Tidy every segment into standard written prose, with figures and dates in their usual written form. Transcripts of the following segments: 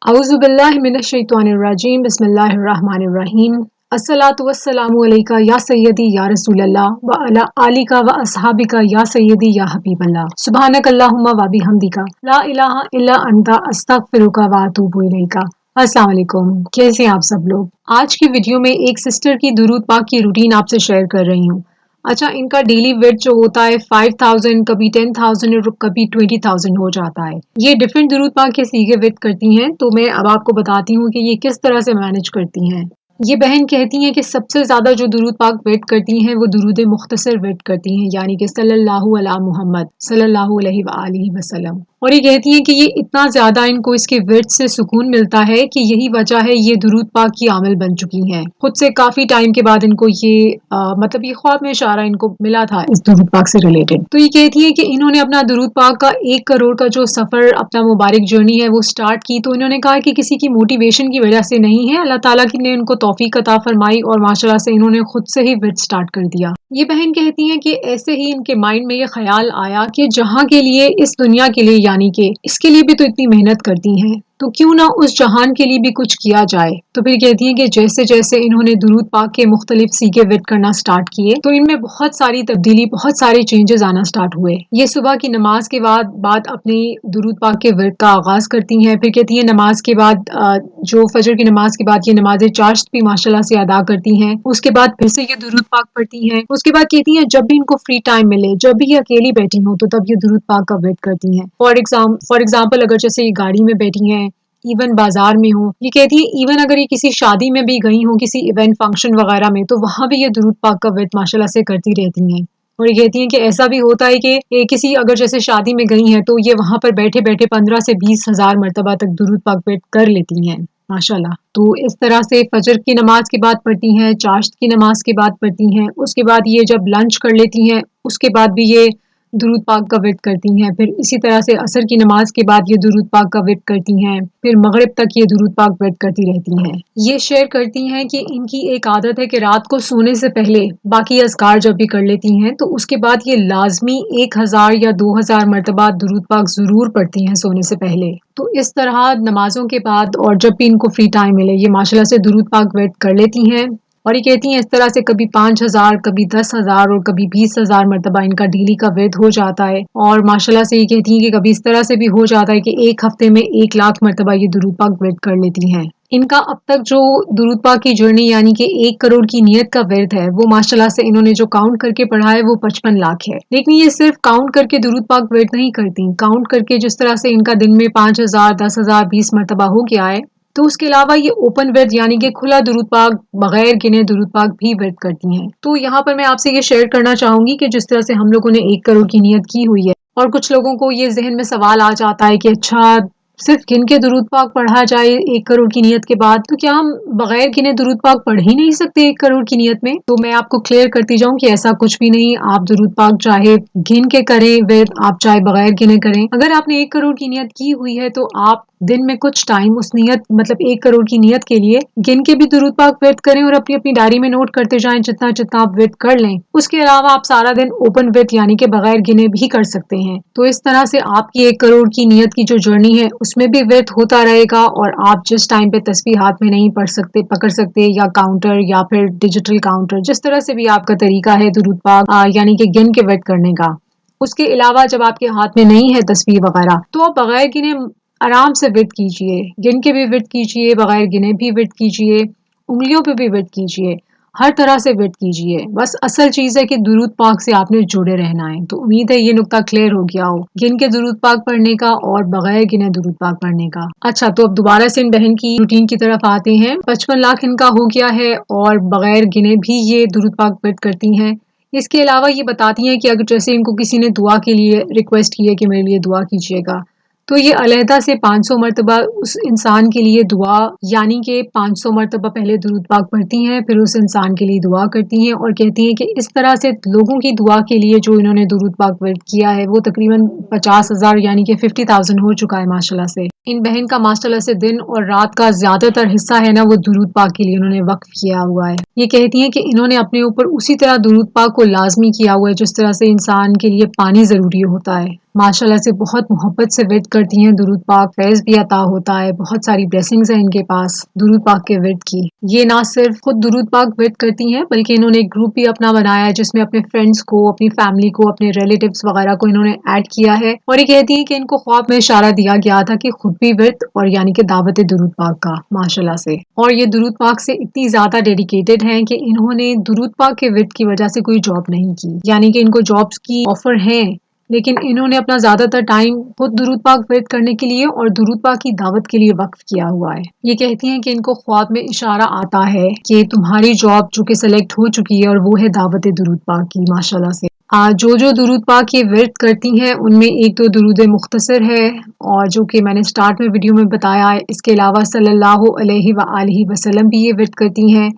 औज़ु बिल्लाहि मिनश शैतानिर रजीम बिस्मिल्लाहिर रहमानिर रहीम अस्सलातु वस्सलामु अलैका या सय्यदी या रसूलल्लाह व अला आलिका व अस्हाबिका या सय्यदी या हबीबल्लाह सुब्हानक अल्लाहुम्मा व बिहम्दिका ला इलाहा इल्ला अंता अस्तगफिरुका व अतूबु इलैका। अस्सलाम वालेकुम, कैसे हैं आप सब लोग। आज की वीडियो में एक सिस्टर की दुरूद पाक की रूटीन आपसे शेयर कर रही हूँ। अच्छा, इनका डेली वेट जो होता है 5000, कभी 10,000 और कभी 20,000 हो जाता है। ये डिफरेंट दुरूद पाक के सीगे वेट करती हैं, तो मैं अब आपको बताती हूँ कि ये किस तरह से मैनेज करती हैं। ये बहन कहती हैं कि सबसे ज़्यादा जो दुरूद पाक वेट करती हैं वो दुरूद मुख्तसर वेट करती हैं, यानी कि सल्लल्लाहु अला मुहम्मद सल्लल्लाहु अलैहि व आलिहि वसल्लम। और ये कहती हैं कि ये इतना ज़्यादा इनको इसके वेट से सुकून मिलता है कि यही वजह है ये दुरूद पाक की आमिल बन चुकी हैं। खुद से काफ़ी टाइम के बाद इनको ये मतलब ये ख्वाब में इशारा इनको मिला था इस दुरूद पाक से रिलेटेड। तो ये कहती है कि इन्होंने अपना दुरूद पाक का 1 करोड़ का जो सफ़र, अपना मुबारक जर्नी है वो स्टार्ट की, तो इन्होंने कहा कि किसी की मोटिवेशन की वजह से नहीं है, अल्लाह ताला की ने इनको तौफीक अता फरमाई और माशाल्लाह से इन्होंने खुद से ही वेट स्टार्ट कर दिया। ये बहन कहती हैं कि ऐसे ही इनके माइंड में ये ख्याल आया कि जहाँ के लिए, इस दुनिया के लिए, यानी कि इसके लिए भी तो इतनी मेहनत करती हैं, तो क्यों ना उस जहान के लिए भी कुछ किया जाए। तो फिर कहती हैं कि जैसे जैसे इन्होंने दुरूद पाक के मुख्तलिफ सीखे वेट करना स्टार्ट किए, तो इनमें बहुत सारी तब्दीली, बहुत सारे चेंजेस आना स्टार्ट हुए। ये सुबह की नमाज के बाद अपनी दुरूद पाक के वेट का आगाज करती हैं। फिर कहती हैं नमाज के बाद जो फजर की नमाज के बाद ये नमाज चाश्त भी माशाल्लाह से अदा करती हैं। उसके बाद फिर से ये दुरूद पाक पढ़ती हैं। उसके बाद कहती हैं जब भी इनको फ्री टाइम मिले, जब भी ये अकेली बैठी हो, तो तब ये दुरूद पाक का वेट करती हैं। फॉर एग्जाम्पल अगर जैसे ये गाड़ी में बैठी हैं, इवन बाजार में हो, ये कहती है इवन अगर ये किसी शादी में भी गई हो, किसी इवेंट फंक्शन वगैरह में, तो वहां भी ये दुरूद पाक का वेट माशाल्लाह से करती रहती हैं। और ये कहती हैं कि ऐसा भी होता है कि किसी अगर जैसे शादी में गई हैं, तो ये वहां पर बैठे बैठे 15 से 20 हजार मरतबा तक दुरूद पाक वेट कर लेती हैं माशाल्लाह। तो इस तरह से फजर की नमाज के बाद पढ़ती हैं, चाश्त की नमाज के बाद पढ़ती हैं, उसके बाद ये जब लंच कर लेती हैं उसके बाद भी ये दुरूद पाक का वेट करती हैं। फिर इसी तरह से असर की नमाज के बाद ये दुरूद पाक का वेट करती हैं। फिर मगरिब तक ये दुरूद पाक वेट करती रहती हैं। ये शेयर करती हैं कि इनकी एक आदत है कि रात को सोने से पहले बाकी अज़कार जब भी कर लेती हैं, तो उसके बाद ये लाजमी 1000 या 2000 मरतबा दुरूद पाक ज़रूर पढ़ती हैं सोने से पहले। तो इस तरह नमाजों के बाद और जब भी इनको फ्री टाइम मिले, ये माशाल्लाह से दुरूद पाक वेट कर लेती हैं। और ये कहती हैं इस तरह से कभी 5000, कभी 10,000 और कभी 20,000 मरतबा इनका डेली का वेट हो जाता है। और माशाल्लाह से ये कहती हैं कि कभी इस तरह से भी हो जाता है कि एक हफ्ते में 1 लाख मरतबा ये दुरूद पाक वेट कर लेती हैं। इनका अब तक जो दुरूद पाक की जर्नी, यानी कि 1 करोड़ की नियत का वेट है, वो माशाल्लाह से इन्होंने जो काउंट करके पढ़ा है वो 55 लाख है। लेकिन ये सिर्फ काउंट करके दुरूद पाक वेट नहीं करती, काउंट करके जिस तरह से इनका दिन में 5000, 10,000, 20 मरतबा हो गया है, तो उसके अलावा ये ओपन वेट यानी कि खुला दुरूद पाक, बगैर गिने दुरूद पाक भी वेट करती हैं। तो यहाँ पर मैं आपसे ये शेयर करना चाहूंगी कि जिस तरह से हम लोगों ने 1 करोड़ की नियत की हुई है, और कुछ लोगों को ये जहन में सवाल आ जाता है कि अच्छा, सिर्फ गिन के दुरूद पाक पढ़ा जाए 1 करोड़ की नियत के बाद, तो क्या हम बगैर गिने दुरूद पाक पढ़ ही नहीं सकते 1 करोड़ की नियत में? तो मैं आपको क्लियर करती जाऊं कि ऐसा कुछ भी नहीं। आप दुरूद पाक चाहे गिन के करें वेट, आप चाहे बगैर गिने करें। अगर आपने 1 करोड़ की नियत की हुई है, तो आप दिन में कुछ टाइम उस नियत, मतलब 1 करोड़ की नियत के लिए गिन के भी दुरूद पाक वेट करें और अपनी अपनी डायरी में नोट करते जाएं जितना जितना आप वेट कर लें। उसके अलावा आप सारा दिन ओपन वेट यानी कि बगैर गिने भी कर सकते हैं। तो इस तरह से आपकी 1 करोड़ की नियत की जो जर्नी है उसमें भी वेट होता रहेगा, और आप जिस टाइम पे तस्बीह हाथ में नहीं पकड़ सकते, या काउंटर या फिर डिजिटल काउंटर, जिस तरह से भी आपका तरीका है दुरूद पाक यानी कि गिन के वेट करने का, उसके अलावा जब आपके हाथ में नहीं है तस्बीह वगैरह, तो आप बगैर गिने आराम से वेट कीजिए। गिन के भी वेट कीजिए, बगैर गिने भी वेट कीजिए, उंगलियों पे भी वेट कीजिए, हर तरह से वेट कीजिए। बस असल चीज़ है कि दुरूद पाक से आपने जुड़े रहना है। तो उम्मीद है ये नुक्ता क्लियर हो गया हो, गिन के दुरूद पाक पढ़ने का और बगैर गिने दुरूद पाक पढ़ने का। अच्छा, तो अब दोबारा से इन बहन की रूटीन की तरफ आते हैं। 55 लाख इनका हो गया है, और बगैर गिने भी ये दुरूद पाक वेट करती हैं। इसके अलावा ये बताती हैं कि अगर जैसे इनको किसी ने दुआ के लिए रिक्वेस्ट की है कि मेरे लिए दुआ कीजिएगा, तो ये अलहदा से 500 मरतबा उस इंसान के लिए दुआ, यानी कि 500 मरतबा पहले दुरूद पाक पढ़ती हैं, फिर उस इंसान के लिए दुआ करती हैं, और कहती हैं कि इस तरह से लोगों की दुआ के लिए जो इन्होंने दुरूद पाक वेट किया है वो तकरीबन 50,000 यानी कि 50,000 हो चुका है माशाल्लाह से। ان بہن کا ماشاءاللہ سے دن اور رات کا زیادہ تر حصہ ہے نا وہ درود پاک کے لیے انہوں نے وقف کیا ہوا ہے۔ یہ کہتی ہیں کہ انہوں نے اپنے اوپر اسی طرح درود پاک کو لازمی کیا ہوا ہے جس طرح سے انسان کے لیے پانی ضروری ہوتا ہے۔ ماشاءاللہ سے بہت محبت سے ورد کرتی ہیں درود پاک، فیض بھی عطا ہوتا ہے، بہت ساری بلیسنگز ہیں ان کے پاس درود پاک کے ورد کی۔ یہ نہ صرف خود درود پاک ورد کرتی ہیں بلکہ انہوں نے ایک گروپ بھی اپنا بنایا ہے جس میں اپنے فرینڈز کو، اپنی فیملی کو، اپنے ریلیٹیوز وغیرہ کو انہوں نے ایڈ کیا ہے، اور یہ کہتی ہیں کہ ان کو خواب میں اشارہ دیا گیا تھا کہ خود بھی ورد اور یعنی کہ دعوت درود پاک کا ماشاءاللہ سے، اور یہ درود پاک سے اتنی زیادہ ڈیڈیکیٹڈ ہیں کہ انہوں نے درود پاک کے ورد کی وجہ سے کوئی جاب نہیں کی، یعنی کہ ان کو جابز کی آفر ہیں لیکن انہوں نے اپنا زیادہ تر ٹائم خود درود پاک ورد کرنے کے لیے اور درود پاک کی دعوت کے لیے وقف کیا ہوا ہے۔ یہ کہتی ہیں کہ ان کو خواب میں اشارہ آتا ہے کہ تمہاری جاب جو کہ سلیکٹ ہو چکی ہے اور وہ ہے دعوت درود پاک کی ماشاءاللہ سے۔ جو درود پاک کے ورد کرتی ہیں ان میں ایک تو درود مختصر ہے اور جو کہ میں نے سٹارٹ میں ویڈیو میں بتایا ہے، اس کے علاوہ صلی اللہ علیہ وآلہ وسلم بھی یہ ورد کرتی ہیں،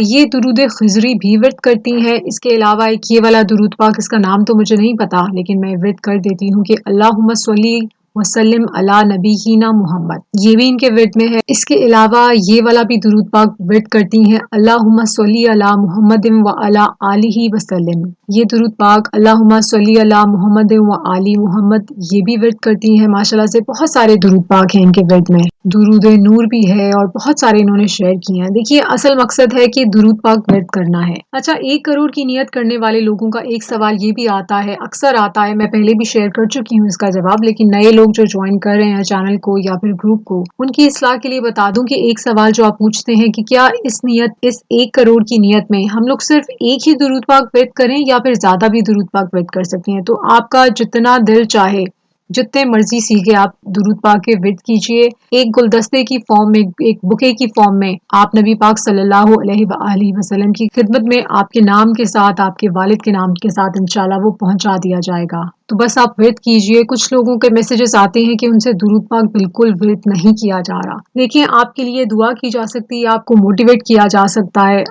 یہ درود خضری بھی ورد کرتی ہیں۔ اس کے علاوہ ایک یہ والا درود پاک، اس کا نام تو مجھے نہیں پتا لیکن میں ورد کر دیتی ہوں کہ اللہم صلی وسلم علی نبینا محمد، یہ بھی ان کے ورد میں ہے۔ اس کے علاوہ یہ والا بھی درود پاک ورد کرتی ہیں، اللہم صلی علی محمد وعلی آلہ وسلم، یہ درود پاک اللہم صلی علی محمد وعلی محمد یہ بھی ورد کرتی ہیں ماشاءاللہ سے۔ بہت سارے درود پاک ہیں ان کے ورد میں، درود نور بھی ہے اور بہت سارے انہوں نے شیئر کیے ہیں۔ دیکھیے اصل مقصد ہے کہ درود پاک ورد کرنا ہے۔ اچھا، 1 کروڑ کی نیت کرنے والے لوگوں کا ایک سوال یہ بھی آتا ہے، اکثر آتا ہے، میں پہلے بھی شیئر کر چکی ہوں اس کا جواب، لیکن نئے لوگ جو جوائن کر رہے ہیں چینل کو یا پھر گروپ کو، ان کی اصلاح کے لیے بتا دوں کہ ایک سوال جو آپ پوچھتے ہیں کہ کیا اس 1 کروڑ کی نیت میں ہم لوگ صرف ایک ہی درود پاک ورد کریں یا پھر زیادہ بھی درود پاک ورد کر سکتے ہیں؟ تو آپ کا جتنا دل چاہے، جتنے مرضی سیکھے آپ درود پاک کے ورد کیجئے۔ ایک گلدستے کی فارم میں، ایک بکے کی فارم میں آپ نبی پاک صلی اللہ علیہ وآلہ وسلم کی خدمت میں آپ کے نام کے ساتھ، آپ کے والد کے نام کے ساتھ انشاءاللہ وہ پہنچا دیا جائے گا۔ تو بس آپ ورد کیجئے۔ کچھ لوگوں کے میسیجز آتے ہیں کہ ان سے درود پاک بالکل ورد نہیں کیا جا رہا۔ دیکھیں، آپ کے لیے دعا کی جا سکتی ہے، آپ کو موٹیویٹ کیا جا سکتا ہے،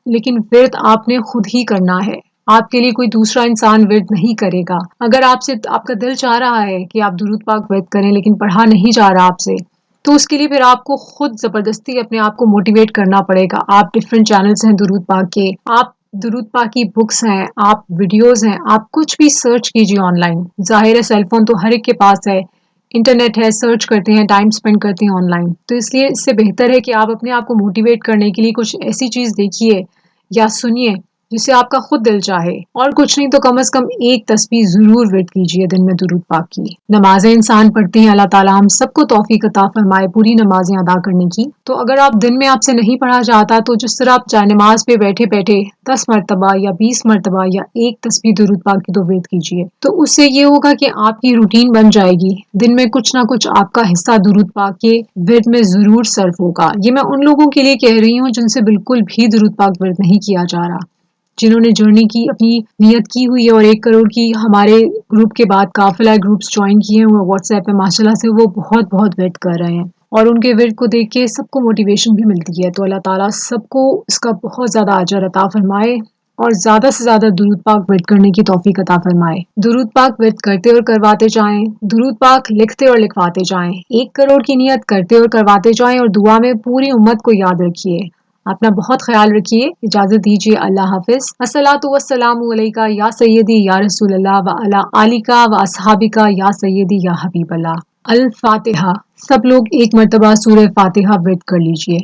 لیکن ورد آپ نے خود ہی کرنا ہے، آپ کے لیے کوئی دوسرا انسان ورد نہیں کرے گا۔ اگر آپ کا دل چاہ رہا ہے کہ آپ درود پاک ورد کریں لیکن پڑھا نہیں جا رہا آپ سے، تو اس کے لیے پھر آپ کو خود زبردستی اپنے آپ کو موٹیویٹ کرنا پڑے گا۔ آپ ڈیفرنٹ چینلز ہیں درود پاک کے، آپ درود پاک کی بکس ہیں، آپ ویڈیوز ہیں، آپ کچھ بھی سرچ کیجیے آن لائن۔ ظاہر ہے سیل فون تو ہر ایک کے پاس ہے، انٹرنیٹ ہے، سرچ کرتے ہیں، ٹائم سپینڈ کرتے ہیں آن لائن، تو اس لیے اس سے بہتر ہے کہ آپ اپنے آپ کو موٹیویٹ کرنے کے لیے کچھ ایسی چیز دیکھیے یا سنیے جسے آپ کا خود دل چاہے، اور کچھ نہیں تو کم از کم ایک تسبیح ضرور ورد کیجیے دن میں درود پاک کی۔ نمازیں انسان پڑھتے ہیں، اللہ تعالیٰ ہم سب کو توفیق عطا فرمائے پوری نمازیں ادا کرنے کی۔ تو اگر آپ دن میں آپ سے نہیں پڑھا جاتا تو جس طرح آپ چاہے نماز پہ بیٹھے بیٹھے 10 مرتبہ یا 20 مرتبہ یا ایک تسبیح درود پاک کی تو ورد کیجیے، تو اس سے یہ ہوگا کہ آپ کی روٹین بن جائے گی، دن میں کچھ نہ کچھ آپ کا حصہ درود پاک کے ورد میں ضرور صرف ہوگا۔ یہ میں ان لوگوں کے لیے کہہ رہی ہوں جن سے بالکل بھی درود پاک ورد نہیں کیا جا رہا، جنہوں نے جرنی کی اپنی نیت کی ہوئی ہے اور 1 کروڑ کی ہمارے گروپ کے بعد قافلہ گروپس جوائن کیے ہوئے واٹس ایپ پہ، ماشاءاللہ سے وہ بہت ورد کر رہے ہیں اور ان کے ورد کو دیکھ کے سب کو موٹیویشن بھی ملتی ہے۔ تو اللہ تعالیٰ سب کو اس کا بہت زیادہ اجر عطا فرمائے اور زیادہ سے زیادہ درود پاک ورد کرنے کی توفیق عطا فرمائے۔ درود پاک ورد کرتے اور کرواتے جائیں، درود پاک لکھتے اور لکھواتے جائیں، 1 کروڑ کی نیت کرتے اور کرواتے جائیں، اور دعا میں پوری امت کو یاد رکھیے۔ اپنا بہت خیال رکھیے، اجازت دیجیے، اللہ حافظ۔ الصلاۃ والسلام علیکہ یا سیدی یا رسول اللہ وعلی آلکہ و اصحابکہ یا سیدی یا حبیب اللہ۔ الفاتحہ۔ سب لوگ 1 مرتبہ سورہ فاتحہ ورد کر لیجیے۔